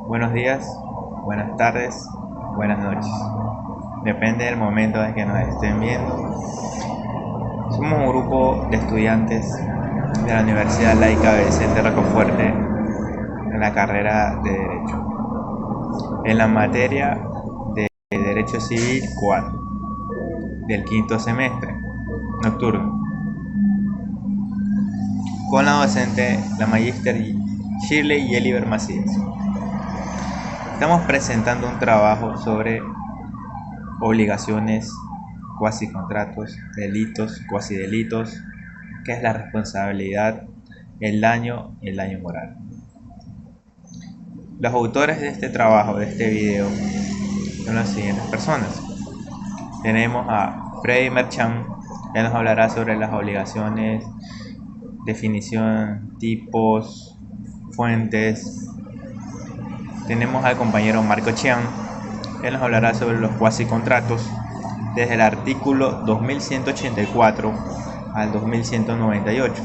Buenos días, buenas tardes, buenas noches. Depende del momento en que nos estén viendo. Somos un grupo de estudiantes de la Universidad Laica Vicente Rocafuerte en la carrera de Derecho. En la materia de Derecho Civil 4 del quinto semestre nocturno. Con la docente, la magíster Shirley Yeliver Macías. Estamos presentando un trabajo sobre obligaciones, cuasicontratos, delitos, cuasidelitos, qué es la responsabilidad, el daño y el daño moral. Los autores de este trabajo, de este video, son las siguientes personas. Tenemos a Freddy Merchant, que nos hablará sobre las obligaciones, definición, tipos, fuentes. Tenemos al compañero Marco Chiang, que nos hablará sobre los cuasicontratos desde el artículo 2184 al 2198.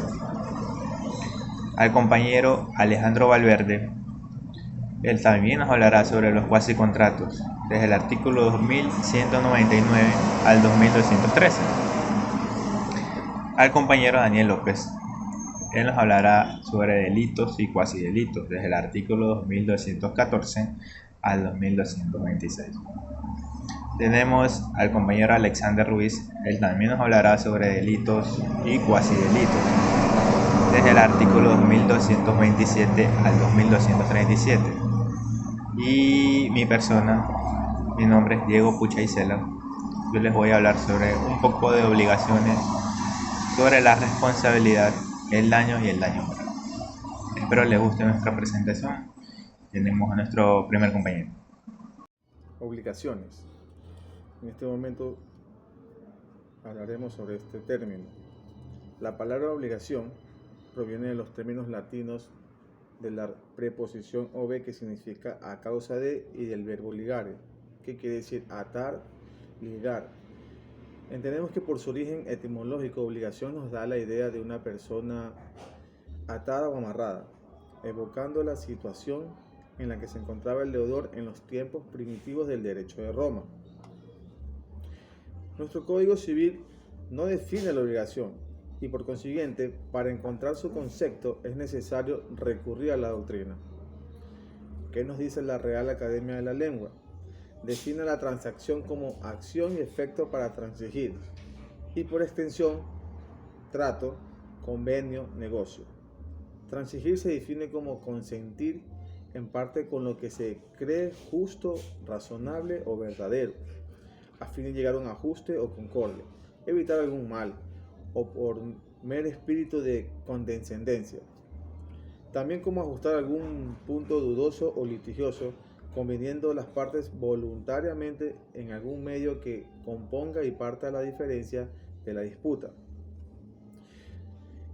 Al compañero Alejandro Valverde, él también nos hablará sobre los cuasicontratos desde el artículo 2199 al 2213. Al compañero Daniel López, él nos hablará sobre delitos y cuasidelitos desde el artículo 2214 al 2226. Tenemos al compañero Alexander Ruiz, él también nos hablará sobre delitos y cuasidelitos desde el artículo 2227 al 2237. Y mi persona, mi nombre es Diego Pucha Isela. Yo les voy a hablar sobre un poco de obligaciones, sobre la responsabilidad, el daño y el daño moral. Espero les guste nuestra presentación. Tenemos a nuestro primer compañero. Obligaciones. En este momento hablaremos sobre este término. La palabra obligación proviene de los términos latinos de la preposición ove, que significa a causa de, y del verbo ligare, que quiere decir atar, ligar. Entendemos que por su origen etimológico, obligación nos da la idea de una persona atada o amarrada, evocando la situación en la que se encontraba el deudor en los tiempos primitivos del derecho de Roma. Nuestro Código Civil no define la obligación y por consiguiente, para encontrar su concepto es necesario recurrir a la doctrina. ¿Qué nos dice la Real Academia de la Lengua? Define la transacción como acción y efecto para transigir y por extensión, trato, convenio, negocio. Transigir se define como consentir en parte con lo que se cree justo, razonable o verdadero, a fin de llegar a un ajuste o concordia, evitar algún mal, o por mero espíritu de condescendencia. También como ajustar algún punto dudoso o litigioso, conviniendo las partes voluntariamente en algún medio que componga y parta la diferencia de la disputa.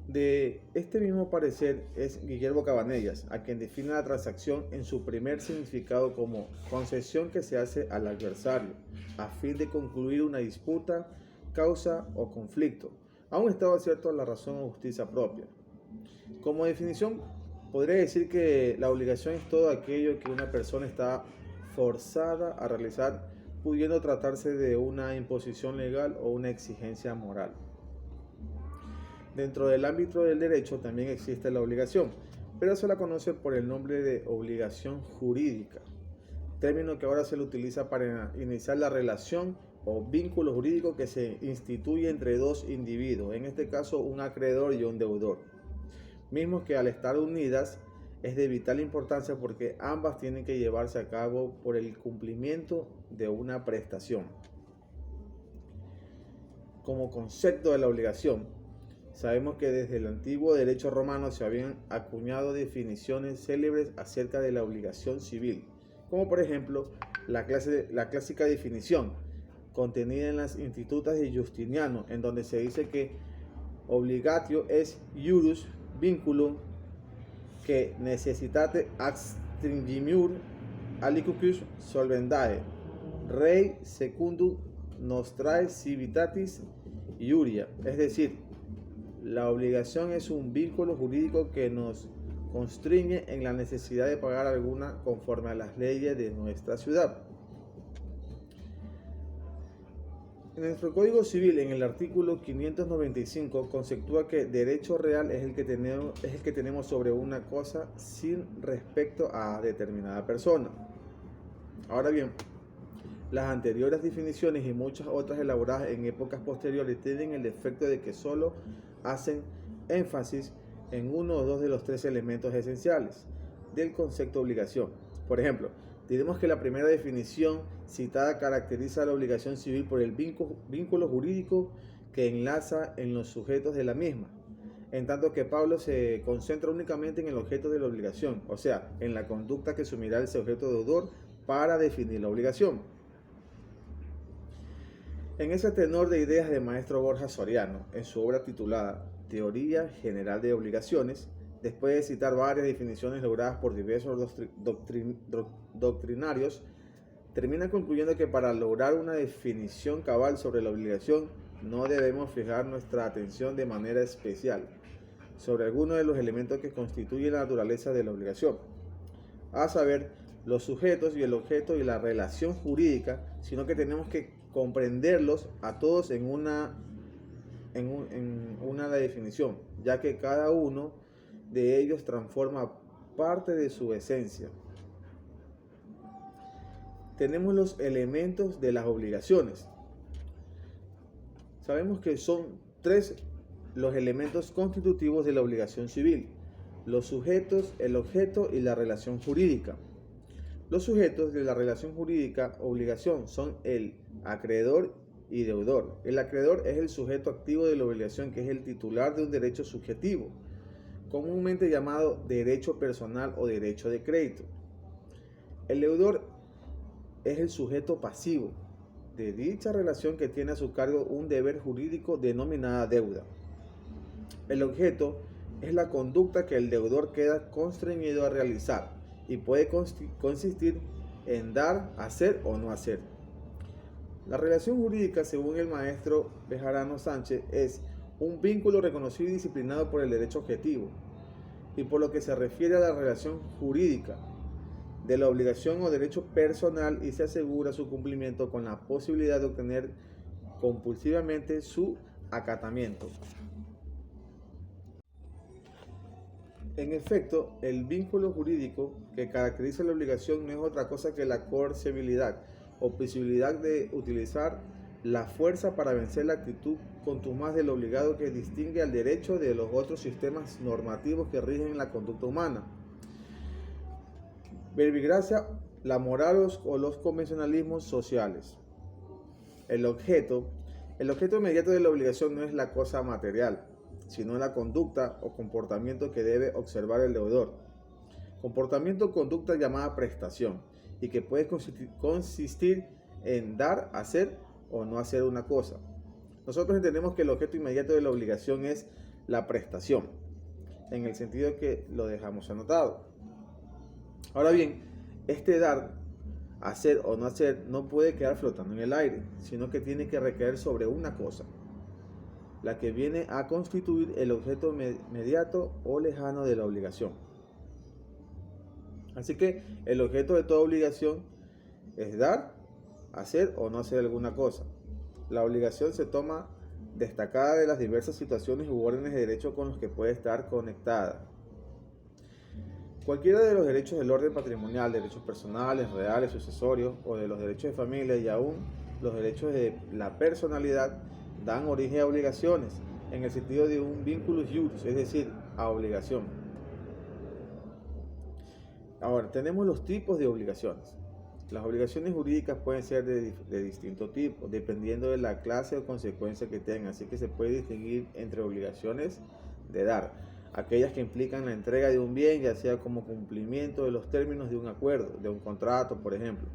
De este mismo parecer es Guillermo Cabanellas, a quien define la transacción en su primer significado como concesión que se hace al adversario, a fin de concluir una disputa, causa o conflicto, a un estado cierto a la razón o justicia propia. Como definición, podría decir que la obligación es todo aquello que una persona está forzada a realizar, pudiendo tratarse de una imposición legal o una exigencia moral. Dentro del ámbito del derecho también existe la obligación, pero se la conoce por el nombre de obligación jurídica, término que ahora se le utiliza para iniciar la relación o vínculo jurídico que se instituye entre dos individuos, en este caso un acreedor y un deudor, mismos que al estar unidas es de vital importancia porque ambas tienen que llevarse a cabo por el cumplimiento de una prestación. Como concepto de la obligación, sabemos que desde el antiguo derecho romano se habían acuñado definiciones célebres acerca de la obligación civil, como por ejemplo la clásica definición contenida en las Institutas de Justiniano, en donde se dice que obligatio es iurus vinculum que necessitate adstringimus aliquis solvendae, rei secundum nostrae civitatis iuria, es decir, la obligación es un vínculo jurídico que nos constriñe en la necesidad de pagar alguna conforme a las leyes de nuestra ciudad. En nuestro Código Civil, en el artículo 595, conceptúa que derecho real es el que tenemos sobre una cosa sin respecto a determinada persona. Ahora bien, las anteriores definiciones y muchas otras elaboradas en épocas posteriores tienen el defecto de que solo hacen énfasis en uno o dos de los tres elementos esenciales del concepto de obligación. Por ejemplo, diremos que la primera definición citada caracteriza la obligación civil por el vínculo jurídico que enlaza en los sujetos de la misma, en tanto que Pablo se concentra únicamente en el objeto de la obligación, o sea, en la conducta que asumirá el sujeto deudor para definir la obligación. En ese tenor de ideas del maestro Borja Soriano, en su obra titulada Teoría General de Obligaciones, después de citar varias definiciones logradas por diversos doctrinarios, termina concluyendo que para lograr una definición cabal sobre la obligación no debemos fijar nuestra atención de manera especial sobre algunos de los elementos que constituyen la naturaleza de la obligación, a saber, los sujetos y el objeto y la relación jurídica, sino que tenemos que comprenderlos a todos en una definición, ya que cada uno de ellos transforma parte de su esencia. Tenemos los elementos de las obligaciones. Sabemos que son tres los elementos constitutivos de la obligación civil: los sujetos, el objeto y la relación jurídica. Los sujetos de la relación jurídica obligación son el acreedor y deudor. El acreedor es el sujeto activo de la obligación, que es el titular de un derecho subjetivo, comúnmente llamado derecho personal o derecho de crédito. El deudor es el sujeto pasivo de dicha relación que tiene a su cargo un deber jurídico denominada deuda. El objeto es la conducta que el deudor queda constreñido a realizar y puede consistir en dar, hacer o no hacer. La relación jurídica, según el maestro Bejarano Sánchez, es un vínculo reconocido y disciplinado por el derecho objetivo, y por lo que se refiere a la relación jurídica de la obligación o derecho personal, y se asegura su cumplimiento con la posibilidad de obtener compulsivamente su acatamiento. En efecto, el vínculo jurídico que caracteriza la obligación no es otra cosa que la coercibilidad o posibilidad de utilizar la fuerza para vencer la actitud contumaz del obligado, que distingue al derecho de los otros sistemas normativos que rigen la conducta humana. Verbigracia, la moral o los convencionalismos sociales. El objeto inmediato de la obligación no es la cosa material, sino la conducta o comportamiento que debe observar el deudor. Comportamiento o conducta llamada prestación, y que puede consistir en dar, hacer o no hacer una cosa. Nosotros entendemos que el objeto inmediato de la obligación es la prestación, en el sentido que lo dejamos anotado. Ahora bien, este dar, hacer o no hacer no puede quedar flotando en el aire, sino que tiene que recaer sobre una cosa, la que viene a constituir el objeto inmediato o lejano de la obligación. Así que el objeto de toda obligación es dar, hacer o no hacer alguna cosa. La obligación se toma destacada de las diversas situaciones u órdenes de derecho con los que puede estar conectada. Cualquiera de los derechos del orden patrimonial, derechos personales, reales, sucesorios, o de los derechos de familia y aún los derechos de la personalidad, dan origen a obligaciones, en el sentido de un vínculo ius, es decir, a obligación. Ahora, tenemos los tipos de obligaciones. Las obligaciones jurídicas pueden ser de distinto tipo, dependiendo de la clase o consecuencia que tengan, así que se puede distinguir entre obligaciones de dar, aquellas que implican la entrega de un bien, ya sea como cumplimiento de los términos de un acuerdo, de un contrato, por ejemplo.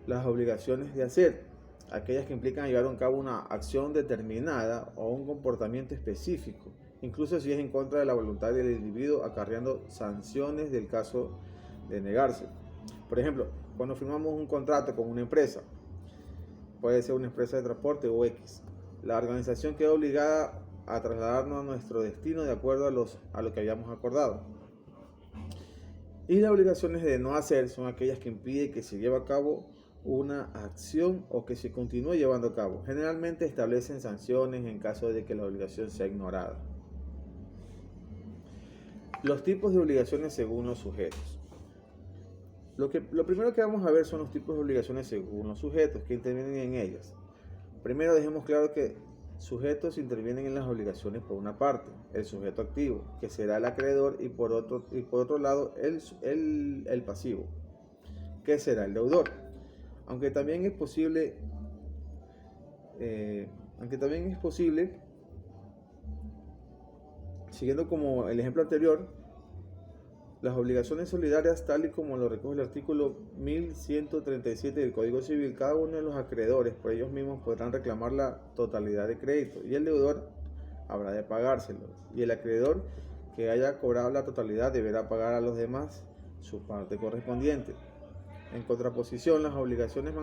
Las obligaciones de hacer, aquellas que implican llevar a cabo una acción determinada o un comportamiento específico, incluso si es en contra de la voluntad del individuo, acarreando sanciones del caso de negarse. Por ejemplo, cuando firmamos un contrato con una empresa, puede ser una empresa de transporte o X, la organización queda obligada a trasladarnos a nuestro destino de acuerdo a lo que habíamos acordado. Y las obligaciones de no hacer son aquellas que impiden que se lleve a cabo una acción o que se continúe llevando a cabo. Generalmente establecen sanciones en caso de que la obligación sea ignorada. Los tipos de obligaciones según los sujetos. Lo primero que vamos a ver son los tipos de obligaciones según los sujetos que intervienen en ellas. Primero dejemos claro que sujetos intervienen en las obligaciones por una parte, el sujeto activo, que será el acreedor, y por otro lado el pasivo, que será el deudor. Aunque también es posible, siguiendo como el ejemplo anterior, las obligaciones solidarias, tal y como lo recoge el artículo 1137 del Código Civil, cada uno de los acreedores por ellos mismos podrán reclamar la totalidad de crédito y el deudor habrá de pagárselo. Y el acreedor que haya cobrado la totalidad deberá pagar a los demás su parte correspondiente. En contraposición, las obligaciones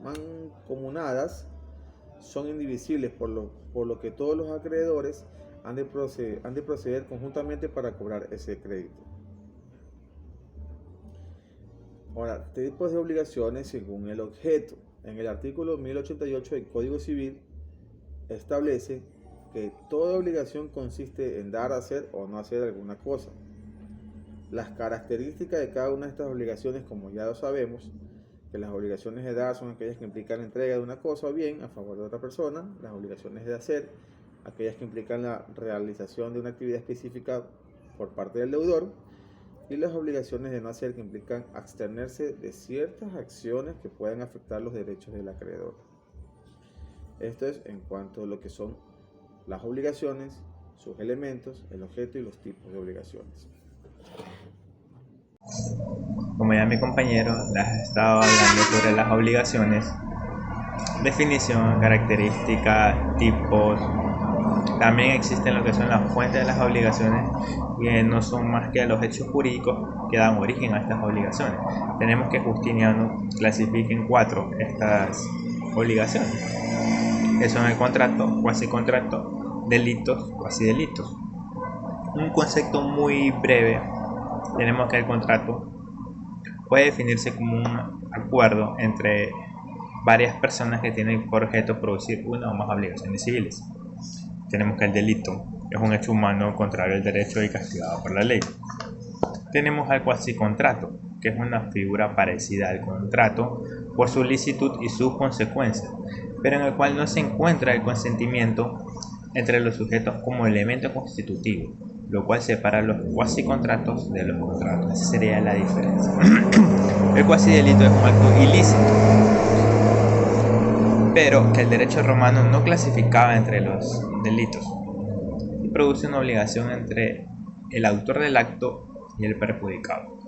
mancomunadas son indivisibles, por lo que todos los acreedores han de proceder conjuntamente para cobrar ese crédito. Ahora, tipos de obligaciones según el objeto. En el artículo 1088 del Código Civil establece que toda obligación consiste en dar, hacer o no hacer alguna cosa. Las características de cada una de estas obligaciones, como ya lo sabemos, que las obligaciones de dar son aquellas que implican la entrega de una cosa o bien a favor de otra persona. Las obligaciones de hacer, aquellas que implican la realización de una actividad específica por parte del deudor. Y las obligaciones de no hacer, que implican abstenerse de ciertas acciones que puedan afectar los derechos del acreedor. Esto es en cuanto a lo que son las obligaciones, sus elementos, el objeto y los tipos de obligaciones. Como ya mi compañero les estaba hablando sobre las obligaciones, definición, características, tipos. También existen lo que son las fuentes de las obligaciones, que no son más que los hechos jurídicos que dan origen a estas obligaciones. Tenemos que Justiniano clasifica en 4 estas obligaciones, que son el contrato, cuasicontrato, delitos, cuasidelitos. Un concepto muy breve, tenemos que el contrato puede definirse como un acuerdo entre varias personas que tienen por objeto producir una o más obligaciones civiles. Tenemos que el delito es un hecho humano contrario al derecho y castigado por la ley. Tenemos al cuasicontrato, que es una figura parecida al contrato por su licitud y sus consecuencias, pero en el cual no se encuentra el consentimiento entre los sujetos como elemento constitutivo, lo cual separa los cuasicontratos de los contratos. Esa sería la diferencia. El cuasidelito es un acto ilícito, pero que el derecho romano no clasificaba entre los delitos y produce una obligación entre el autor del acto y el perjudicado.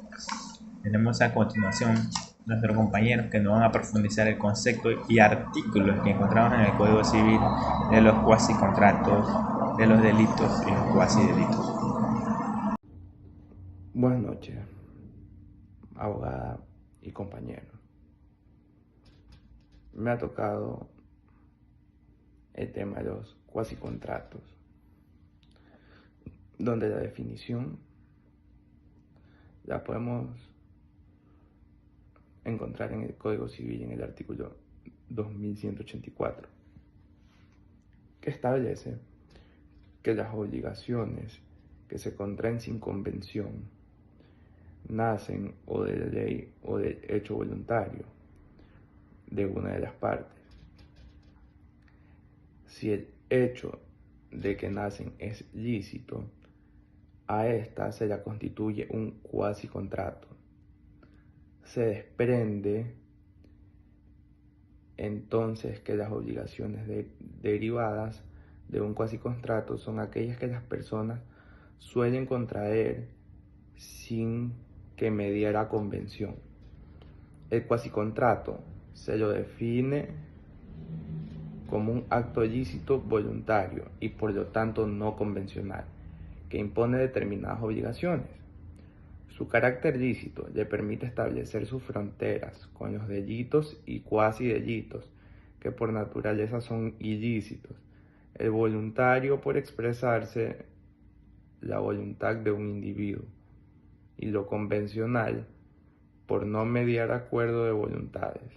Tenemos a continuación nuestros compañeros que nos van a profundizar el concepto y artículos que encontramos en el Código Civil de los cuasicontratos, de los delitos y los cuasidelitos. Buenas noches, abogada y compañero. Me ha tocado el tema de los cuasicontratos, donde la definición la podemos encontrar en el Código Civil en el artículo 2184, que establece que las obligaciones que se contraen sin convención nacen o de ley o de hecho voluntario de una de las partes. Si el hecho de que nacen es lícito, a esta se la constituye un cuasicontrato. Se desprende entonces que las obligaciones derivadas de un cuasicontrato son aquellas que las personas suelen contraer sin que mediara convención. El cuasicontrato se lo define como un acto lícito voluntario y por lo tanto no convencional, que impone determinadas obligaciones. Su carácter lícito le permite establecer sus fronteras con los delitos y cuasidelitos, que por naturaleza son ilícitos. El voluntario por expresarse la voluntad de un individuo y lo convencional por no mediar acuerdo de voluntades.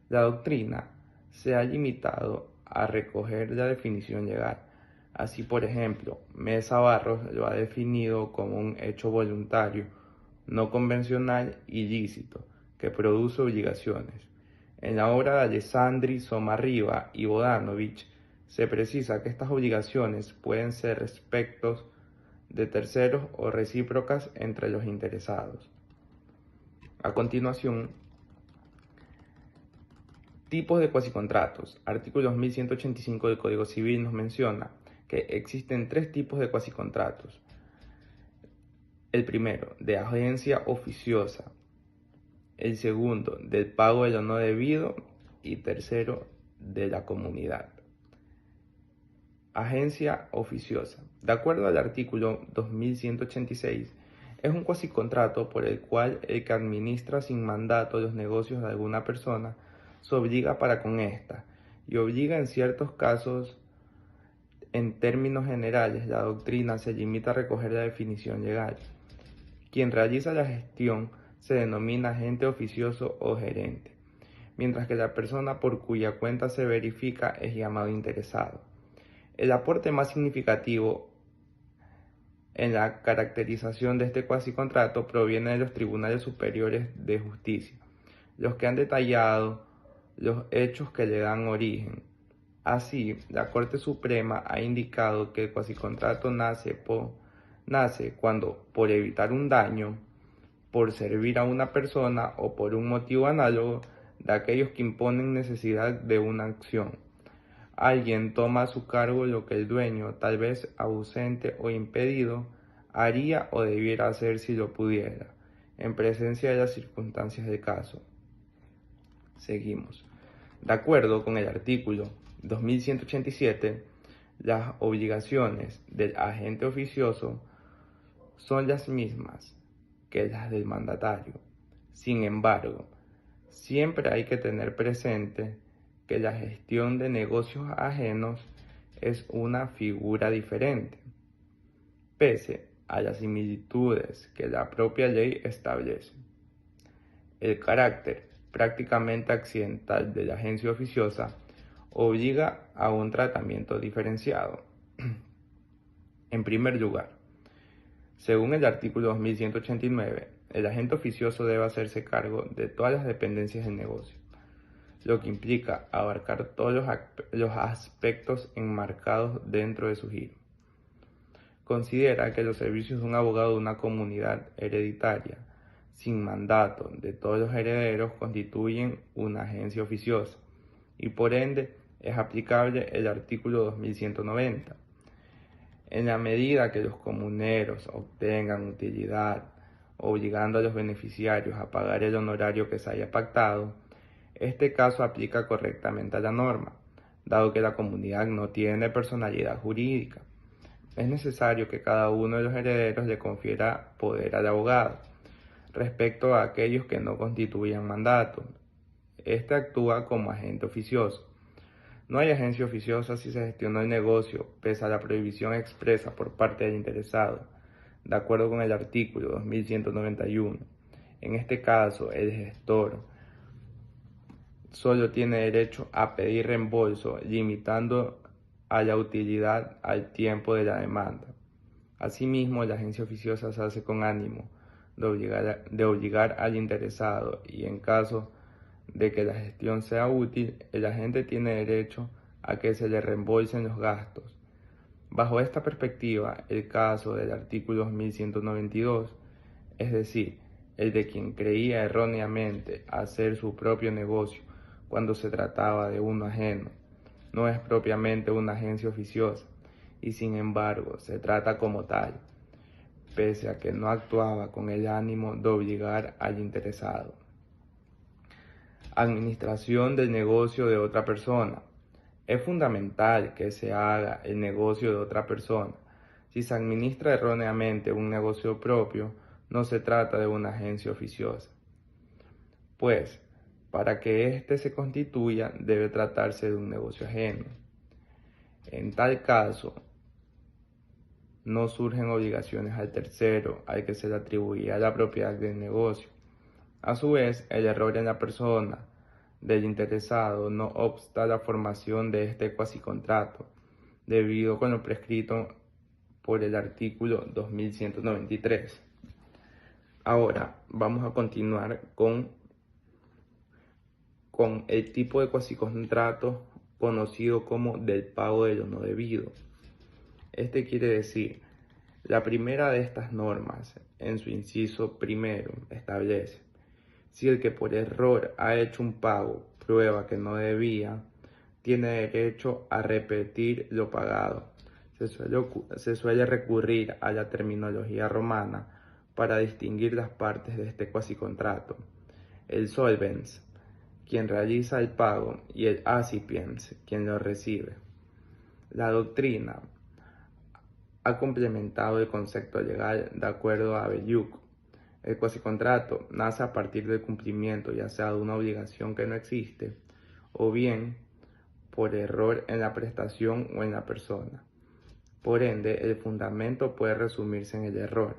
La doctrina se ha limitado a recoger la definición legal. Así, por ejemplo, Mesa Barros lo ha definido como un hecho voluntario, no convencional y lícito, que produce obligaciones. En la obra de Alessandri, Somarriba y Bodanovich se precisa que estas obligaciones pueden ser respecto de terceros o recíprocas entre los interesados. A continuación, tipos de cuasicontratos. Artículo 2185 del Código Civil nos menciona que existen 3 tipos de cuasicontratos. El primero, de agencia oficiosa. El segundo, del pago de lo no debido. Y tercero, de la comunidad. Agencia oficiosa. De acuerdo al artículo 2186, es un cuasicontrato por el cual el que administra sin mandato los negocios de alguna persona se obliga para con ésta, y obliga en ciertos casos. En términos generales, la doctrina se limita a recoger la definición legal. Quien realiza la gestión se denomina agente oficioso o gerente, mientras que la persona por cuya cuenta se verifica es llamado interesado. El aporte más significativo en la caracterización de este cuasicontrato proviene de los tribunales superiores de justicia, los que han detallado los hechos que le dan origen. Así, la Corte Suprema ha indicado que el cuasicontrato nace cuando, por evitar un daño, por servir a una persona o por un motivo análogo de aquellos que imponen necesidad de una acción, alguien toma a su cargo lo que el dueño, tal vez ausente o impedido, haría o debiera hacer si lo pudiera, en presencia de las circunstancias del caso. Seguimos. De acuerdo con el artículo 2187, las obligaciones del agente oficioso son las mismas que las del mandatario. Sin embargo, siempre hay que tener presente que la gestión de negocios ajenos es una figura diferente, pese a las similitudes que la propia ley establece. El carácter prácticamente accidental de la agencia oficiosa obliga a un tratamiento diferenciado. En primer lugar, según el artículo 2189, el agente oficioso debe hacerse cargo de todas las dependencias del negocio, lo que implica abarcar todos los aspectos enmarcados dentro de su giro. Considera que los servicios de un abogado de una comunidad hereditaria sin mandato de todos los herederos constituyen una agencia oficiosa y por ende es aplicable el artículo 2190. En la medida que los comuneros obtengan utilidad, obligando a los beneficiarios a pagar el honorario que se haya pactado, este caso aplica correctamente a la norma, dado que la comunidad no tiene personalidad jurídica. Es necesario que cada uno de los herederos le confiera poder al abogado respecto a aquellos que no constituyan mandato. Este actúa como agente oficioso. No hay agencia oficiosa si se gestionó el negocio, pese a la prohibición expresa por parte del interesado, de acuerdo con el artículo 2191. En este caso, el gestor solo tiene derecho a pedir reembolso, limitando a la utilidad al tiempo de la demanda. Asimismo, la agencia oficiosa se hace con ánimo de obligar al interesado y en caso de que la gestión sea útil, el agente tiene derecho a que se le reembolsen los gastos. Bajo esta perspectiva, el caso del artículo 2192, es decir, el de quien creía erróneamente hacer su propio negocio cuando se trataba de uno ajeno, no es propiamente una agencia oficiosa y sin embargo se trata como tal, pese a que no actuaba con el ánimo de obligar al interesado. Administración del negocio de otra persona. Es fundamental que se haga el negocio de otra persona. Si se administra erróneamente un negocio propio, no se trata de una agencia oficiosa. Pues, para que éste se constituya, debe tratarse de un negocio ajeno. En tal caso, no surgen obligaciones al tercero al que se le atribuía la propiedad del negocio. A su vez, el error en la persona del interesado no obsta la formación de este cuasicontrato, debido con lo prescrito por el artículo 2193. Ahora vamos a continuar con el tipo de cuasicontrato conocido como del pago de lo no debido. Este quiere decir, la primera de estas normas, en su inciso primero, establece: si el que por error ha hecho un pago prueba que no debía, tiene derecho a repetir lo pagado. Se suele recurrir a la terminología romana para distinguir las partes de este cuasicontrato: el solvens, quien realiza el pago, y el accipiens, quien lo recibe. La doctrina ha complementado el concepto legal de acuerdo a Belluc. El cuasicontrato nace a partir del cumplimiento ya sea de una obligación que no existe, o bien por error en la prestación o en la persona. Por ende, el fundamento puede resumirse en el error.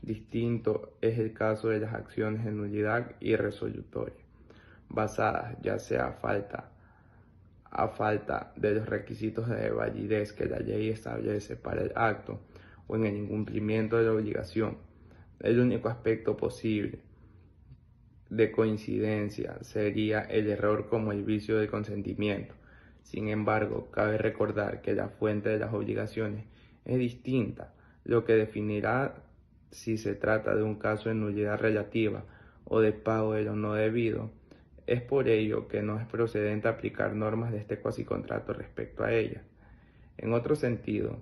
Distinto es el caso de las acciones de nulidad y resolutoria, basadas ya sea a falta de los requisitos de validez que la ley establece para el acto o en el incumplimiento de la obligación. El único aspecto posible de coincidencia sería el error como el vicio del consentimiento. Sin embargo, cabe recordar que la fuente de las obligaciones es distinta, lo que definirá si se trata de un caso de nulidad relativa o de pago de lo no debido. Es por ello que no es procedente aplicar normas de este cuasicontrato respecto a ella. En otro sentido,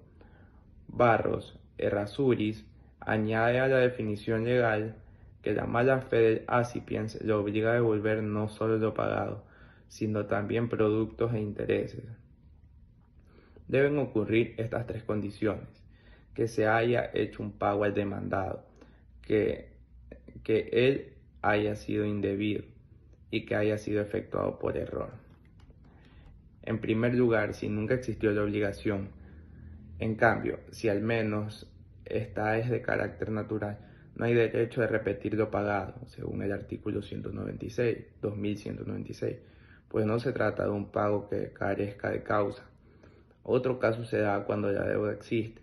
Barros Errázuriz añade a la definición legal que la mala fe del accipiens le obliga a devolver no solo lo pagado, sino también productos e intereses. Deben ocurrir estas tres condiciones: que se haya hecho un pago al demandado, que él haya sido indebido y que haya sido efectuado por error. En primer lugar, si nunca existió la obligación. En cambio, si al menos esta es de carácter natural, no hay derecho de repetir lo pagado, según el artículo 2196, pues no se trata de un pago que carezca de causa. Otro caso se da cuando la deuda existe,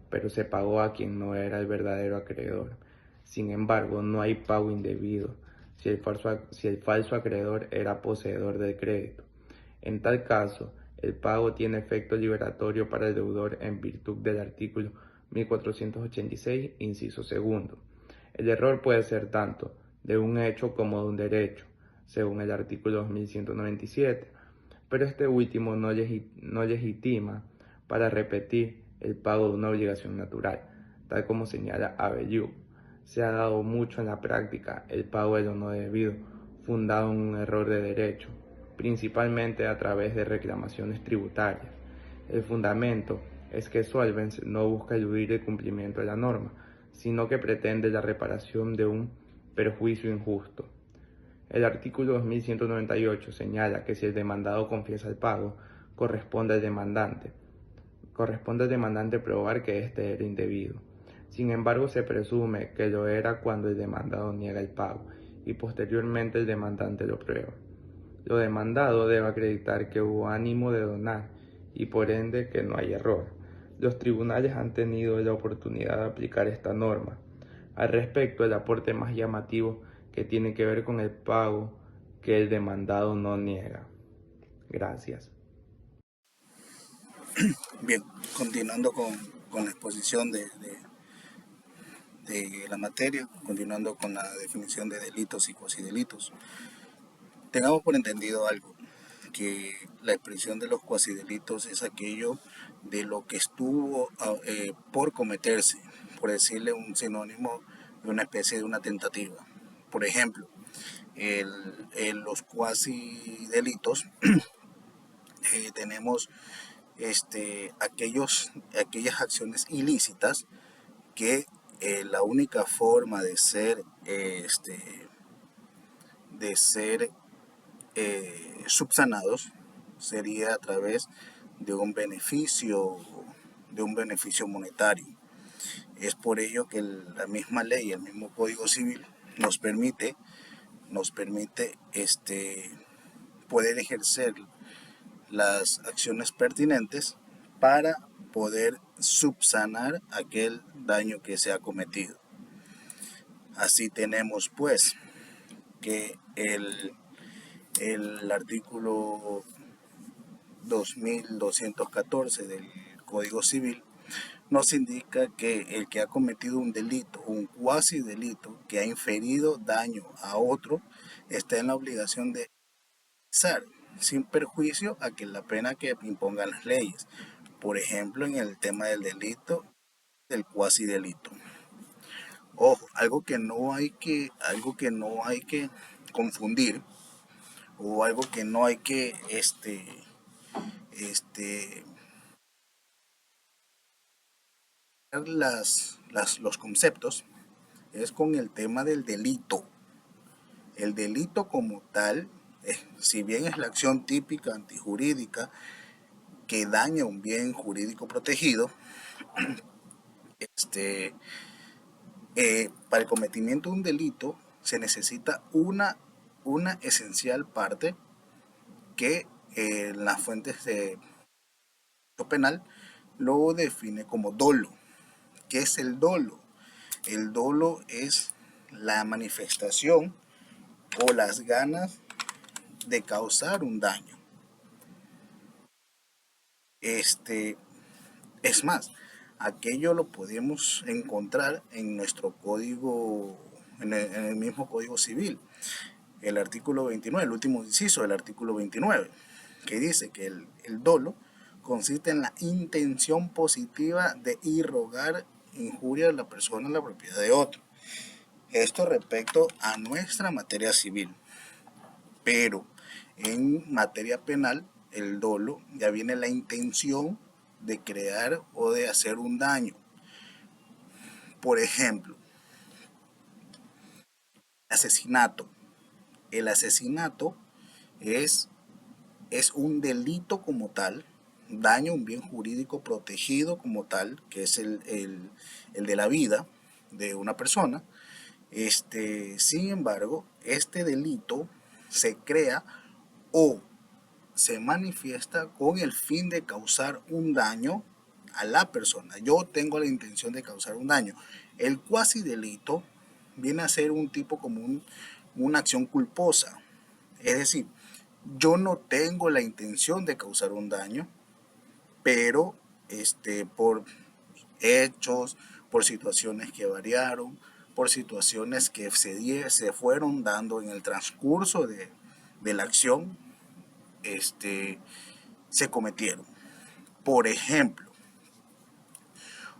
pero se pagó a quien no era el verdadero acreedor. Sin embargo, no hay pago indebido si el falso acreedor era poseedor del crédito. En tal caso, el pago tiene efecto liberatorio para el deudor en virtud del artículo 1486, inciso segundo. El error puede ser tanto de un hecho como de un derecho, según el artículo 2197, pero este último no legitima para repetir el pago de una obligación natural, tal como señala Abellú. Se ha dado mucho en la práctica el pago de lo no debido, fundado en un error de derecho, principalmente a través de reclamaciones tributarias. El fundamento es que Solvens no busca eludir el cumplimiento de la norma, sino que pretende la reparación de un perjuicio injusto. El artículo 2198 señala que si el demandado confiesa el pago, corresponde al demandante probar que éste era indebido. Sin embargo, se presume que lo era cuando el demandado niega el pago y posteriormente el demandante lo prueba. Lo demandado debe acreditar que hubo ánimo de donar y por ende que no hay error. Los tribunales han tenido la oportunidad de aplicar esta norma. Al respecto, el aporte más llamativo que tiene que ver con el pago que el demandado no niega. Gracias. Bien, continuando con la exposición de la materia, continuando con la definición de delitos y cuasidelitos. Tengamos por entendido algo, que la expresión de los cuasidelitos es aquello de lo que estuvo por cometerse, por decirle un sinónimo de una especie de una tentativa. Por ejemplo, los cuasidelitos tenemos aquellas acciones ilícitas que la única forma de ser subsanados sería a través de un beneficio monetario. Es por ello que la misma ley, el mismo Código Civil nos permite poder ejercer las acciones pertinentes para poder subsanar aquel daño que se ha cometido. Así tenemos pues que el artículo 2214 del Código Civil nos indica que el que ha cometido un delito, un cuasi delito, que ha inferido daño a otro, está en la obligación de realizar sin perjuicio a que la pena que impongan las leyes. Por ejemplo, en el tema del delito, del cuasi delito. Ojo, algo que no hay que confundir, o algo que no hay que los conceptos, es con el tema del delito. El delito como tal, si bien es la acción típica antijurídica que daña un bien jurídico protegido, para el cometimiento de un delito se necesita una esencial parte que las fuentes de penal lo define como dolo. ¿Qué es el dolo? El dolo es la manifestación o las ganas de causar un daño. Es más, aquello lo podemos encontrar en nuestro código, en el mismo Código Civil. El artículo 29, el último inciso del artículo 29, que dice que el dolo consiste en la intención positiva de irrogar injuria a la persona en la propiedad de otro. Esto respecto a nuestra materia civil. Pero en materia penal, el dolo ya viene la intención de crear o de hacer un daño. Por ejemplo, asesinato. El asesinato es un delito como tal, daño a un bien jurídico protegido como tal, que es el de la vida de una persona. Sin embargo, este delito se crea o se manifiesta con el fin de causar un daño a la persona. Yo tengo la intención de causar un daño. El cuasi delito viene a ser un tipo como una acción culposa. Es decir, yo no tengo la intención de causar un daño, pero por hechos, por situaciones que variaron, por situaciones que se fueron dando en el transcurso de la acción, se cometieron. Por ejemplo,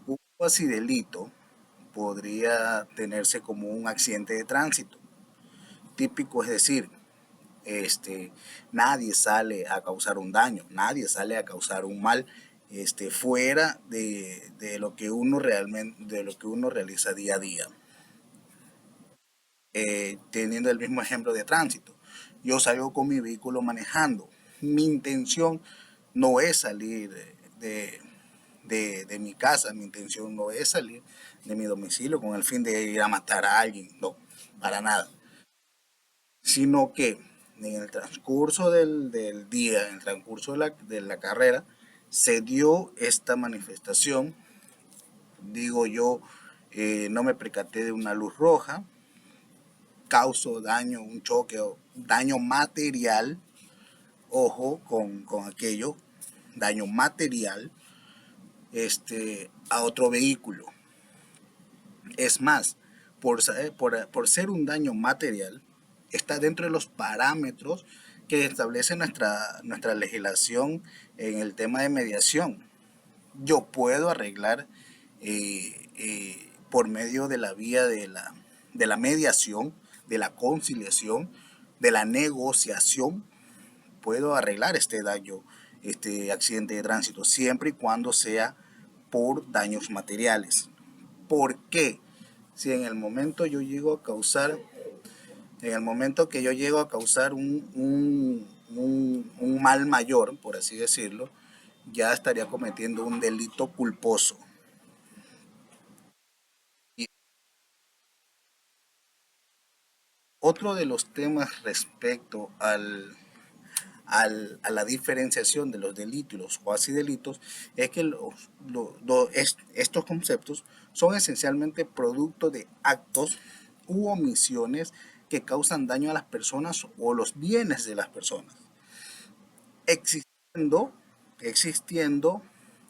un cuasi delito podría tenerse como un accidente de tránsito. Típico, es decir, nadie sale a causar un daño, nadie sale a causar un mal fuera de lo que uno realiza día a día. Teniendo el mismo ejemplo de tránsito, yo salgo con mi vehículo manejando, mi intención no es salir de mi casa, mi intención no es salir de mi domicilio con el fin de ir a matar a alguien, no, para nada, sino que en el transcurso del día, en el transcurso de la carrera, se dio esta manifestación. Digo yo, no me percaté de una luz roja, causo daño, un choque o daño material, ojo con aquello, daño material a otro vehículo. Es más, por ser un daño material, está dentro de los parámetros que establece nuestra legislación en el tema de mediación. Yo puedo arreglar por medio de la vía de la mediación, de la conciliación, de la negociación, puedo arreglar este daño, este accidente de tránsito, siempre y cuando sea por daños materiales. ¿Por qué? Si en el momento yo llego a causar, en el momento que yo llego a causar un mal mayor, por así decirlo, ya estaría cometiendo un delito culposo. Otro de los temas respecto a la diferenciación de los delitos y los cuasi delitos es que estos conceptos son esencialmente producto de actos u omisiones que causan daño a las personas o los bienes de las personas, existiendo, existiendo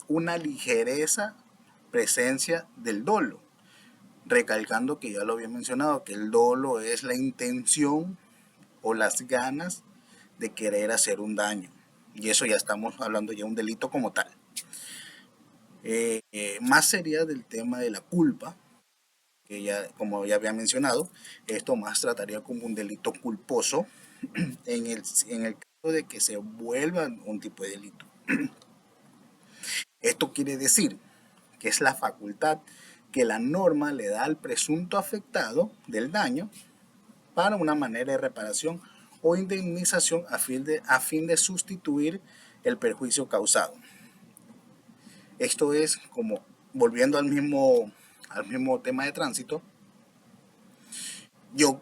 una ligereza presencia del dolo, recalcando que ya lo había mencionado, que el dolo es la intención o las ganas de querer hacer un daño. Y eso ya estamos hablando ya de un delito como tal. Más sería del tema de la culpa, que ya, como ya había mencionado, esto más trataría como un delito culposo en el caso de que se vuelva un tipo de delito. Esto quiere decir que es la facultad que la norma le da al presunto afectado del daño para una manera de reparación o indemnización a fin de sustituir el perjuicio causado. Esto es como, volviendo al mismo tema de tránsito, yo,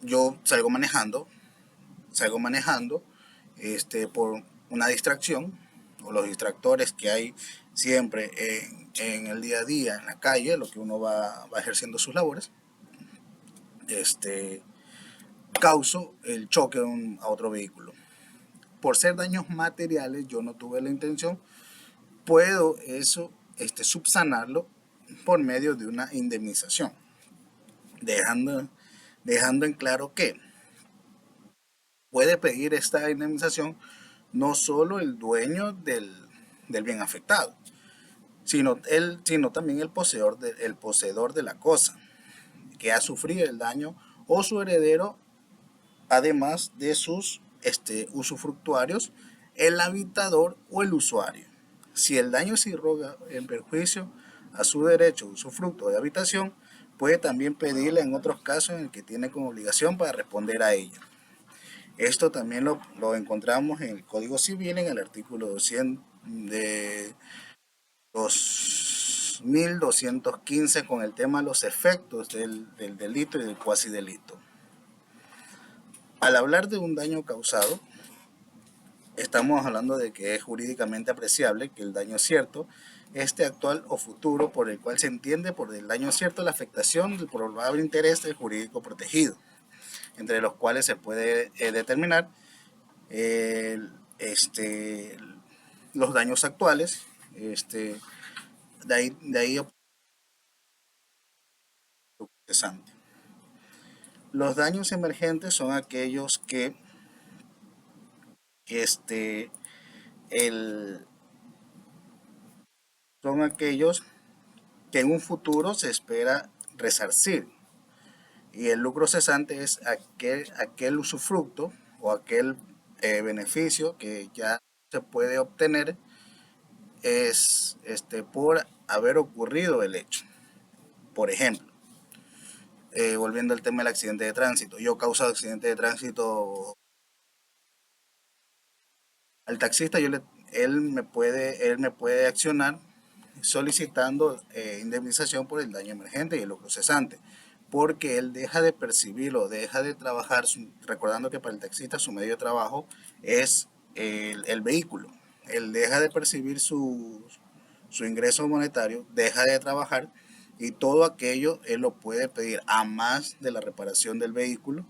yo salgo manejando por una distracción, o los distractores que hay siempre en el día a día, en la calle, lo que uno va ejerciendo sus labores, causo el choque a otro vehículo. Por ser daños materiales, yo no tuve la intención, puedo eso subsanarlo por medio de una indemnización, dejando en claro que puede pedir esta indemnización no solo el dueño del bien afectado, sino también el poseedor de la cosa que ha sufrido el daño, o su heredero, además de sus usufructuarios, el habitador o el usuario. Si el daño se irroga en perjuicio a su derecho usufructo de habitación, puede también pedirle en otros casos en el que tiene como obligación para responder a ello. Esto también lo encontramos en el Código Civil, en el artículo 200 de 2215, con el tema de los efectos del delito y del cuasi delito. Al hablar de un daño causado, estamos hablando de que es jurídicamente apreciable que el daño cierto, actual o futuro, por el cual se entiende por el daño cierto la afectación del probable interés del jurídico protegido, entre los cuales se puede determinar los daños actuales, de ahí cesante. Los daños emergentes son aquellos son aquellos que en un futuro se espera resarcir, y el lucro cesante es aquel usufructo o aquel beneficio que ya se puede obtener por haber ocurrido el hecho. Por ejemplo, volviendo al tema del accidente de tránsito, yo causo accidente de tránsito al taxista, él me puede accionar solicitando indemnización por el daño emergente y el lucro cesante, porque él deja de percibirlo, deja de trabajar, recordando que para el taxista su medio de trabajo es el vehículo. Él deja de percibir su ingreso monetario, deja de trabajar, y todo aquello él lo puede pedir, a más de la reparación del vehículo,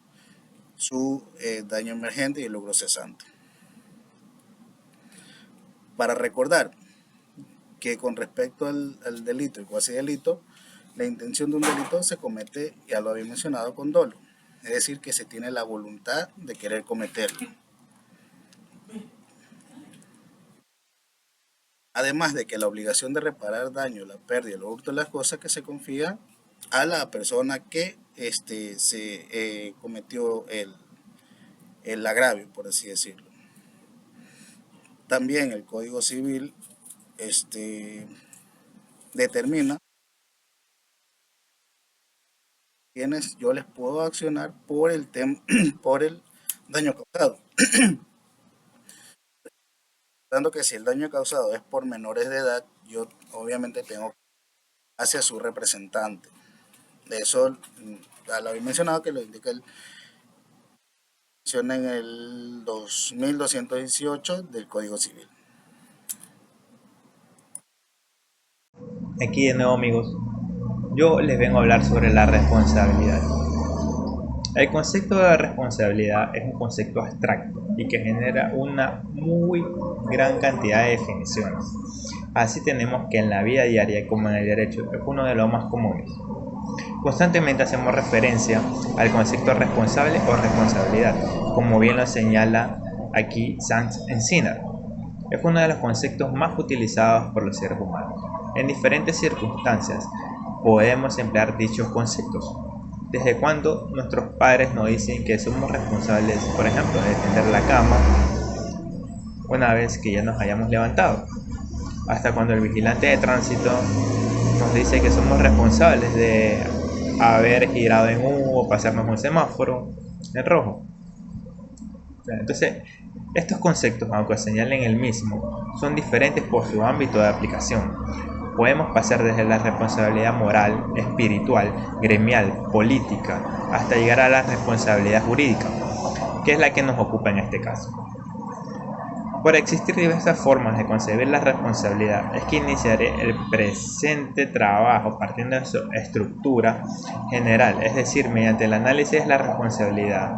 su daño emergente y el lucro cesante. Para recordar que con respecto al delito y cuasi delito, la intención de un delito se comete, ya lo había mencionado, con dolo, es decir, que se tiene la voluntad de querer cometerlo. Además de que la obligación de reparar daño, la pérdida, el hurto de las cosas, que se confía a la persona que se cometió el agravio, por así decirlo. También el Código Civil determina quienes yo les puedo accionar por el daño causado. Dando que si el daño causado es por menores de edad, yo obviamente tengo hacia su representante. De eso ya lo había mencionado, que lo indica menciona en el 2218 del Código Civil. Aquí de nuevo, amigos, yo les vengo a hablar sobre la responsabilidad. El concepto de responsabilidad es un concepto abstracto y que genera una muy gran cantidad de definiciones. Así tenemos que en la vida diaria, como en el derecho, es uno de los más comunes. Constantemente hacemos referencia al concepto responsable o responsabilidad, como bien lo señala aquí Sanz Encinar. Es uno de los conceptos más utilizados por los seres humanos. En diferentes circunstancias podemos emplear dichos conceptos. Desde cuando nuestros padres nos dicen que somos responsables, por ejemplo, de tender la cama una vez que ya nos hayamos levantado, hasta cuando el vigilante de tránsito nos dice que somos responsables de haber girado en U o pasarnos un semáforo en rojo. Entonces, estos conceptos, aunque señalen el mismo, son diferentes por su ámbito de aplicación. Podemos pasar desde la responsabilidad moral, espiritual, gremial, política, hasta llegar a la responsabilidad jurídica, que es la que nos ocupa en este caso. Por existir diversas formas de concebir la responsabilidad, es que iniciaré el presente trabajo partiendo de su estructura general, es decir, mediante el análisis de la responsabilidad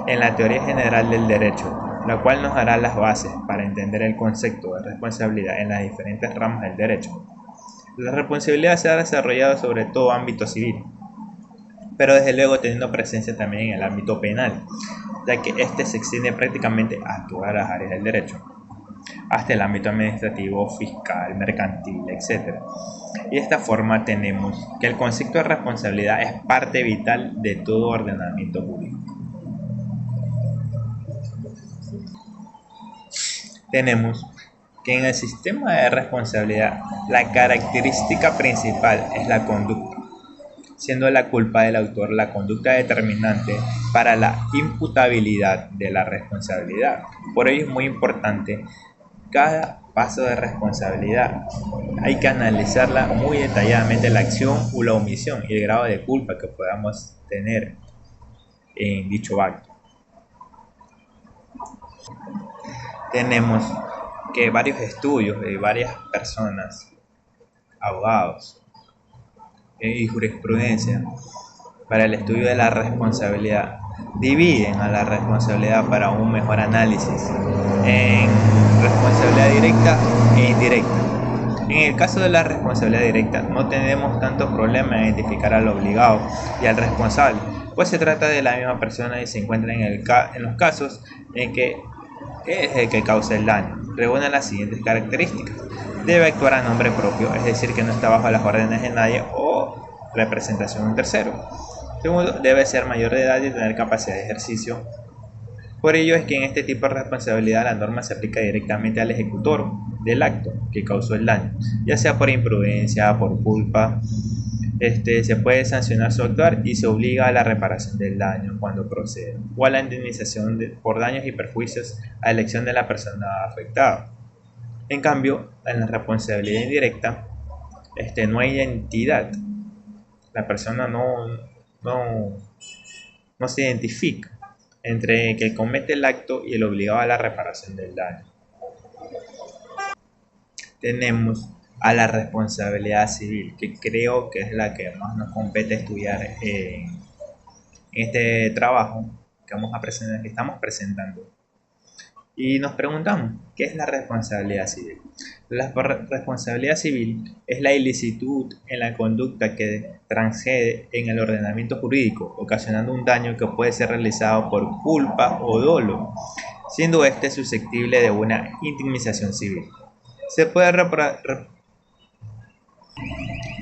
en la teoría general del derecho, la cual nos dará las bases para entender el concepto de responsabilidad en las diferentes ramas del derecho. La responsabilidad se ha desarrollado sobre todo ámbito civil, pero desde luego teniendo presencia también en el ámbito penal, ya que este se extiende prácticamente a todas las áreas del derecho, hasta el ámbito administrativo, fiscal, mercantil, etc. Y de esta forma tenemos que el concepto de responsabilidad es parte vital de todo ordenamiento jurídico. Tenemos que en el sistema de responsabilidad la característica principal es la conducta, siendo la culpa del autor la conducta determinante para la imputabilidad de la responsabilidad. Por ello es muy importante cada paso de responsabilidad. Hay que analizarla muy detalladamente, la acción o la omisión y el grado de culpa que podamos tener en dicho acto. Tenemos que varios estudios de varias personas, abogados y jurisprudencia para el estudio de la responsabilidad dividen a la responsabilidad para un mejor análisis en responsabilidad directa e indirecta. En el caso de la responsabilidad directa no tenemos tanto problema en identificar al obligado y al responsable, pues se trata de la misma persona y se encuentra en los casos en que es el que causa el daño. Reúne las siguientes características: debe actuar a nombre propio, es decir, que no está bajo las órdenes de nadie o representación de un tercero. Segundo, debe ser mayor de edad y tener capacidad de ejercicio. Por ello es que en este tipo de responsabilidad la norma se aplica directamente al ejecutor del acto que causó el daño, ya sea por imprudencia, por culpa. Se puede sancionar su actuar y se obliga a la reparación del daño cuando procede, o a la indemnización por daños y perjuicios a elección de la persona afectada. En cambio, en la responsabilidad indirecta, no hay identidad. La persona no se identifica entre el que comete el acto y el obligado a la reparación del daño. Tenemos a la responsabilidad civil, que creo que es la que más nos compete estudiar en este trabajo que estamos presentando. Y nos preguntamos, ¿qué es la responsabilidad civil? La responsabilidad civil es la ilicitud en la conducta que transgrede en el ordenamiento jurídico, ocasionando un daño que puede ser realizado por culpa o dolo, siendo este susceptible de una indemnización civil. Se puede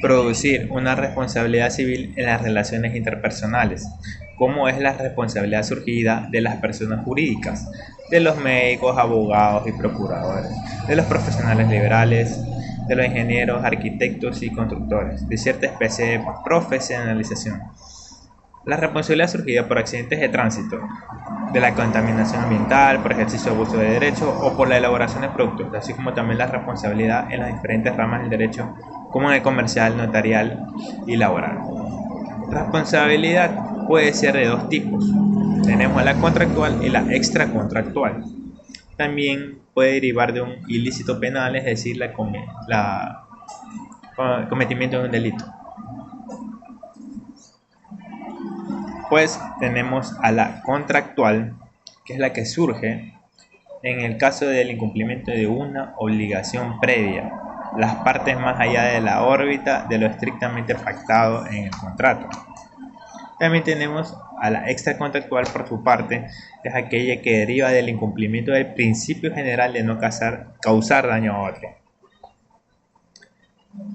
producir una responsabilidad civil en las relaciones interpersonales, como es la responsabilidad surgida de las personas jurídicas, de los médicos, abogados y procuradores, de los profesionales liberales, de los ingenieros, arquitectos y constructores, de cierta especie de profesionalización. La responsabilidad surgida por accidentes de tránsito, de la contaminación ambiental, por ejercicio de abuso de derecho o por la elaboración de productos, así como también la responsabilidad en las diferentes ramas del derecho, como en el comercial, notarial y laboral. Responsabilidad puede ser de dos tipos: tenemos la contractual y la extracontractual. También puede derivar de un ilícito penal, es decir, cometimiento de un delito. Pues tenemos a la contractual, que es la que surge en el caso del incumplimiento de una obligación previa, las partes más allá de la órbita de lo estrictamente pactado en el contrato. También tenemos a la extracontractual por su parte, que es aquella que deriva del incumplimiento del principio general de no causar daño a otro.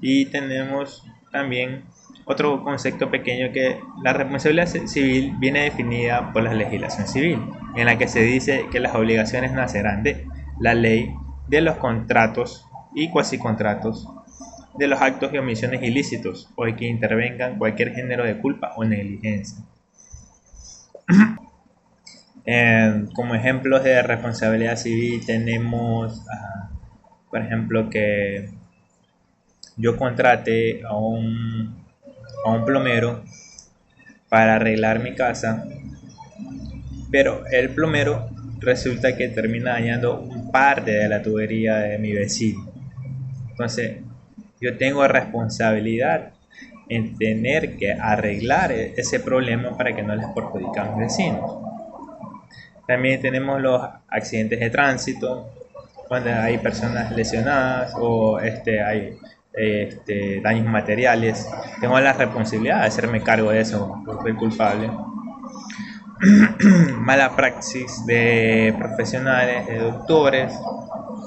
Y tenemos también otro concepto pequeño, que la responsabilidad civil viene definida por la legislación civil, en la que se dice que las obligaciones nacerán de la ley, de los contratos y cuasicontratos, de los actos y omisiones ilícitos o de que intervengan cualquier género de culpa o negligencia. Como ejemplos de responsabilidad civil tenemos, por ejemplo, que yo contrate a un plomero para arreglar mi casa, pero el plomero resulta que termina dañando un parte de la tubería de mi vecino. Entonces, yo tengo responsabilidad en tener que arreglar ese problema para que no les perjudique a mis vecinos. También tenemos los accidentes de tránsito, cuando hay personas lesionadas o hay daños materiales. Tengo la responsabilidad de hacerme cargo de eso porque soy culpable. Mala praxis de profesionales, de doctores.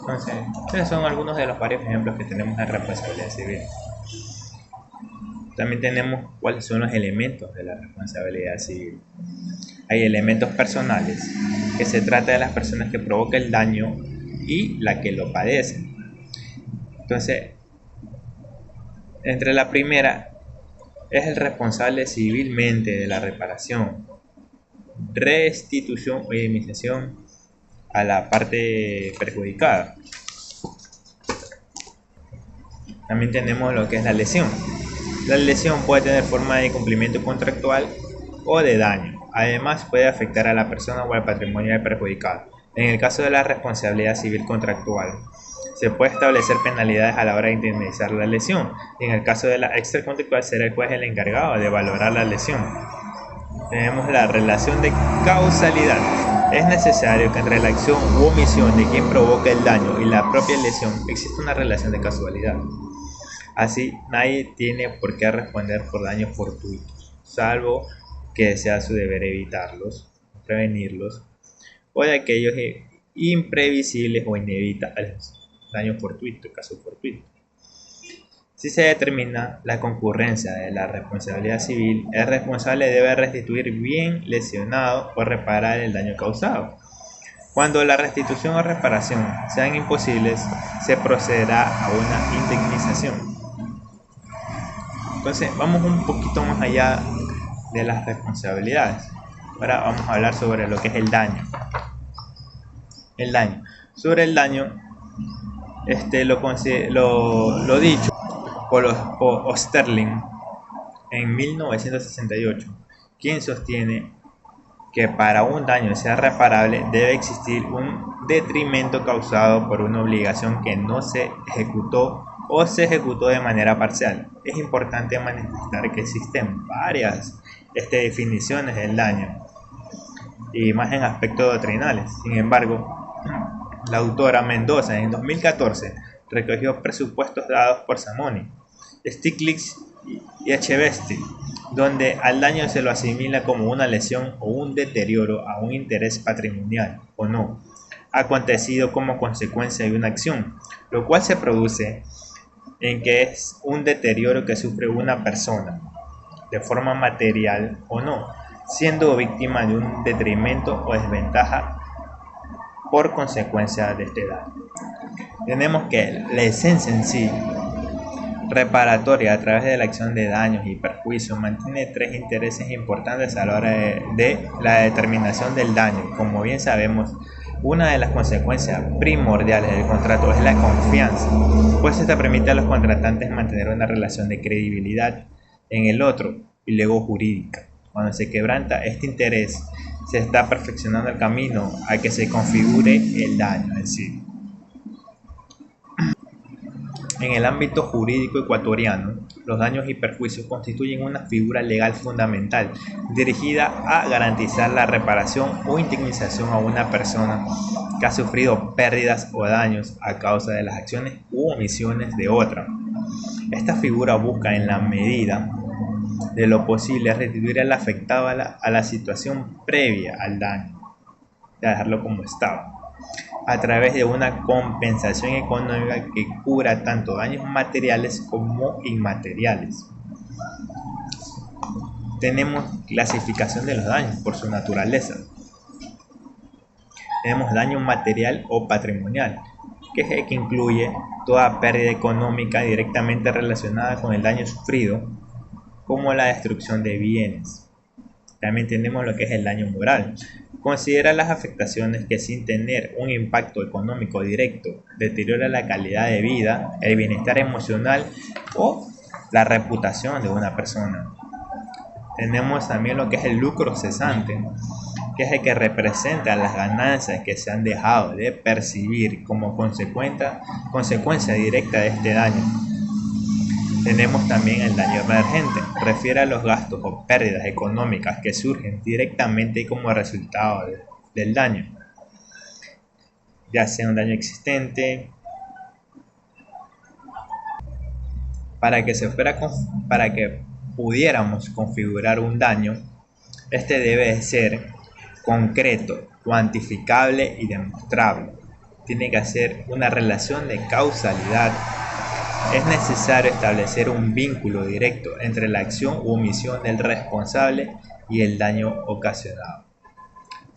Entonces, esos son algunos de los varios ejemplos que tenemos de responsabilidad civil. También tenemos cuáles son los elementos de la responsabilidad civil. Hay elementos personales, que se trata de las personas que provocan el daño y la que lo padecen. Entonces, entre la primera es el responsable civilmente de la reparación, restitución o indemnización a la parte perjudicada. También tenemos lo que es la lesión. La lesión puede tener forma de cumplimiento contractual o de daño. Además, puede afectar a la persona o al patrimonio del perjudicado. En el caso de la responsabilidad civil contractual, se puede establecer penalidades a la hora de indemnizar la lesión. Y en el caso de la extracontractual, será el juez el encargado de valorar la lesión. Tenemos la relación de causalidad. Es necesario que entre la acción u omisión de quien provoca el daño y la propia lesión exista una relación de casualidad. Así, nadie tiene por qué responder por daños fortuitos, salvo que sea su deber evitarlos, prevenirlos, o de aquellos imprevisibles o inevitables daños fortuitos, casos fortuitos. Si se determina la concurrencia de la responsabilidad civil, el responsable debe restituir bien lesionado o reparar el daño causado. Cuando la restitución o reparación sean imposibles, se procederá a una indemnización. Entonces, vamos un poquito más allá de las responsabilidades. Ahora vamos a hablar sobre lo que es el daño. El daño. Sobre el daño, lo dicho por Oesterlin en 1968, quien sostiene que para un daño sea reparable debe existir un detrimento causado por una obligación que no se ejecutó o se ejecutó de manera parcial. Es importante manifestar que existen varias definiciones del daño y más en aspectos doctrinales. Sin embargo, la autora Mendoza en 2014 recogió presupuestos dados por Zamoni, Stiglitz y Echeveste, donde al daño se lo asimila como una lesión o un deterioro a un interés patrimonial o no, acontecido como consecuencia de una acción, lo cual se produce en que es un deterioro que sufre una persona, de forma material o no, siendo víctima de un detrimento o desventaja por consecuencia de este daño. Tenemos que la esencia en sí, reparatoria a través de la acción de daños y perjuicios, mantiene tres intereses importantes a la hora de la determinación del daño. Como bien sabemos, una de las consecuencias primordiales del contrato es la confianza, pues esta permite a los contratantes mantener una relación de credibilidad en el otro y luego jurídica. Cuando se quebranta este interés, se está perfeccionando el camino a que se configure el daño en sí. En el ámbito jurídico ecuatoriano, los daños y perjuicios constituyen una figura legal fundamental dirigida a garantizar la reparación o indemnización a una persona que ha sufrido pérdidas o daños a causa de las acciones u omisiones de otra. Esta figura busca, en la medida de lo posible, restituir al afectado a la situación previa al daño, de dejarlo como estaba, a través de una compensación económica que cubra tanto daños materiales como inmateriales. Tenemos clasificación de los daños por su naturaleza. Tenemos daño material o patrimonial, que es el que incluye toda pérdida económica directamente relacionada con el daño sufrido, como la destrucción de bienes. También tenemos lo que es el daño moral. Considera las afectaciones que, sin tener un impacto económico directo, deteriora la calidad de vida, el bienestar emocional o la reputación de una persona. Tenemos también lo que es el lucro cesante, que es el que representa las ganancias que se han dejado de percibir como consecuencia directa de este daño. Tenemos también el daño emergente, refiere a los gastos o pérdidas económicas que surgen directamente como resultado del daño, ya sea un daño existente. Para que pudiéramos configurar un daño, este debe ser concreto, cuantificable y demostrable. Tiene que hacer una relación de causalidad. Es necesario establecer un vínculo directo entre la acción u omisión del responsable y el daño ocasionado.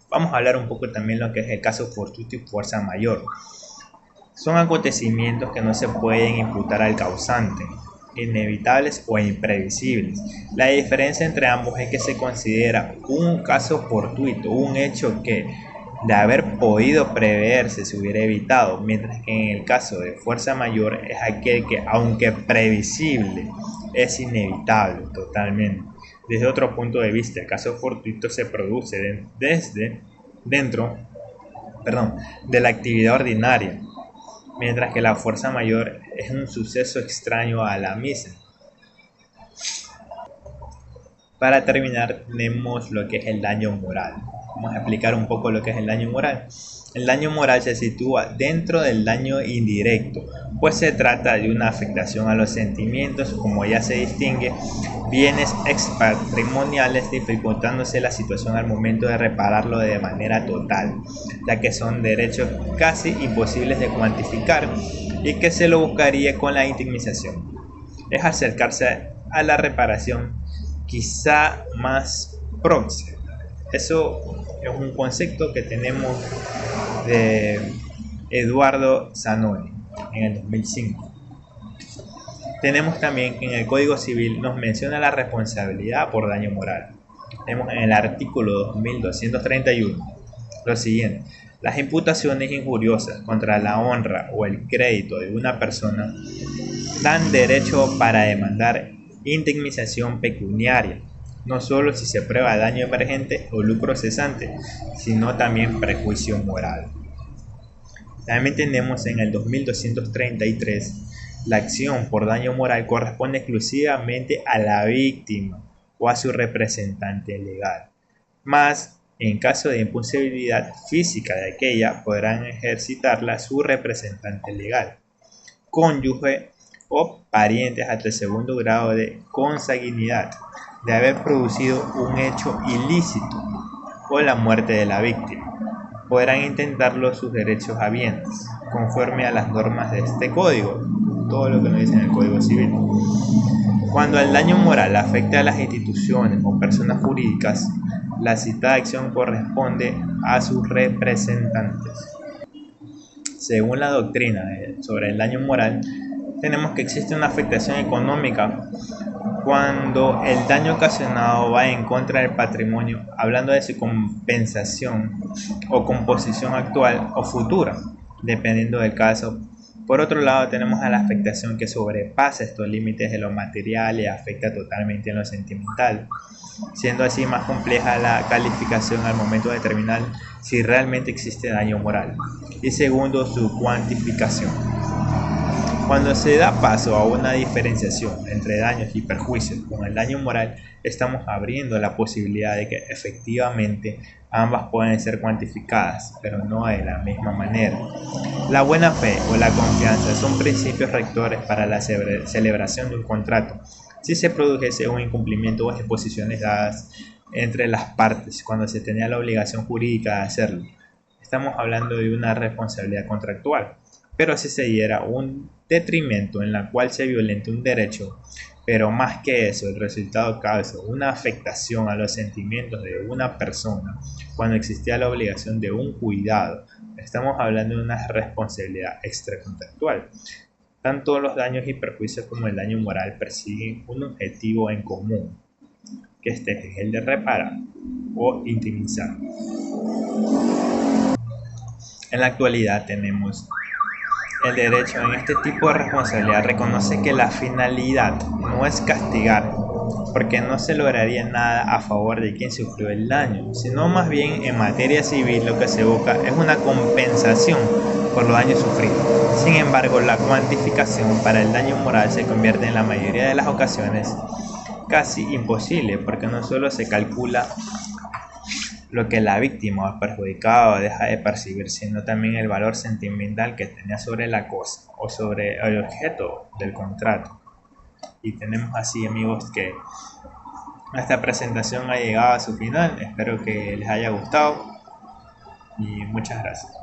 Vamos a hablar un poco también de lo que es el caso fortuito y fuerza mayor. Son acontecimientos que no se pueden imputar al causante, inevitables o imprevisibles. La diferencia entre ambos es que se considera un caso fortuito un hecho que, de haber podido preverse, se hubiera evitado, mientras que en el caso de fuerza mayor es aquel que, aunque previsible, es inevitable totalmente. Desde otro punto de vista, el caso fortuito se produce dentro de la actividad ordinaria, mientras que la fuerza mayor es un suceso extraño a la misma. Para terminar, tenemos lo que es el daño moral. Vamos a explicar un poco lo que es el daño moral. El daño moral se sitúa dentro del daño indirecto, pues se trata de una afectación a los sentimientos, como ya se distingue, bienes expatrimoniales, dificultándose la situación al momento de repararlo de manera total, ya que son derechos casi imposibles de cuantificar y que se lo buscaría con la indemnización. Es acercarse a la reparación quizá más próxima. Eso es un concepto que tenemos de Eduardo Zanoni en el 2005. Tenemos también que en el Código Civil nos menciona la responsabilidad por daño moral. Tenemos en el artículo 2231 lo siguiente: las imputaciones injuriosas contra la honra o el crédito de una persona dan derecho para demandar indemnización pecuniaria, no solo si se prueba daño emergente o lucro cesante, sino también perjuicio moral. También tenemos en el 2233, la acción por daño moral corresponde exclusivamente a la víctima o a su representante legal, más en caso de imposibilidad física de aquella podrán ejercitarla su representante legal, cónyuge o parientes hasta el segundo grado de consanguinidad, de haber producido un hecho ilícito o la muerte de la víctima. Podrán intentarlo sus derechos habientes, conforme a las normas de este código, todo lo que nos dice en el Código Civil. Cuando el daño moral afecte a las instituciones o personas jurídicas, la citada acción corresponde a sus representantes. Según la doctrina sobre el daño moral, tenemos que existe una afectación económica cuando el daño ocasionado va en contra del patrimonio, hablando de su compensación o composición actual o futura, dependiendo del caso, Por otro lado, tenemos a la afectación que sobrepasa estos límites de lo material y afecta totalmente en lo sentimental, siendo así más compleja la calificación al momento de determinar si realmente existe daño moral. Y segundo, su cuantificación. Cuando se da paso a una diferenciación entre daños y perjuicios con el daño moral, estamos abriendo la posibilidad de que efectivamente ambas pueden ser cuantificadas, pero no de la misma manera. La buena fe o la confianza son principios rectores para la celebración de un contrato. Si se produjese un incumplimiento o exposiciones dadas entre las partes cuando se tenía la obligación jurídica de hacerlo, estamos hablando de una responsabilidad contractual. Pero si se diera un detrimento en la cual se violente un derecho, pero más que eso, el resultado causa una afectación a los sentimientos de una persona cuando existía la obligación de un cuidado, estamos hablando de una responsabilidad extracontractual. Tanto los daños y perjuicios como el daño moral persiguen un objetivo en común, que este es el de reparar o intimizar. En la actualidad tenemos el derecho en este tipo de responsabilidad reconoce que la finalidad no es castigar, porque no se lograría nada a favor de quien sufrió el daño, sino más bien en materia civil lo que se busca es una compensación por los daños sufridos. Sin embargo, la cuantificación para el daño moral se convierte en la mayoría de las ocasiones casi imposible, porque no solo se calcula lo que la víctima o el perjudicado deja de percibir, sino también el valor sentimental que tenía sobre la cosa o sobre el objeto del contrato. Y tenemos así, amigos, que esta presentación ha llegado a su final. Espero que les haya gustado y muchas gracias.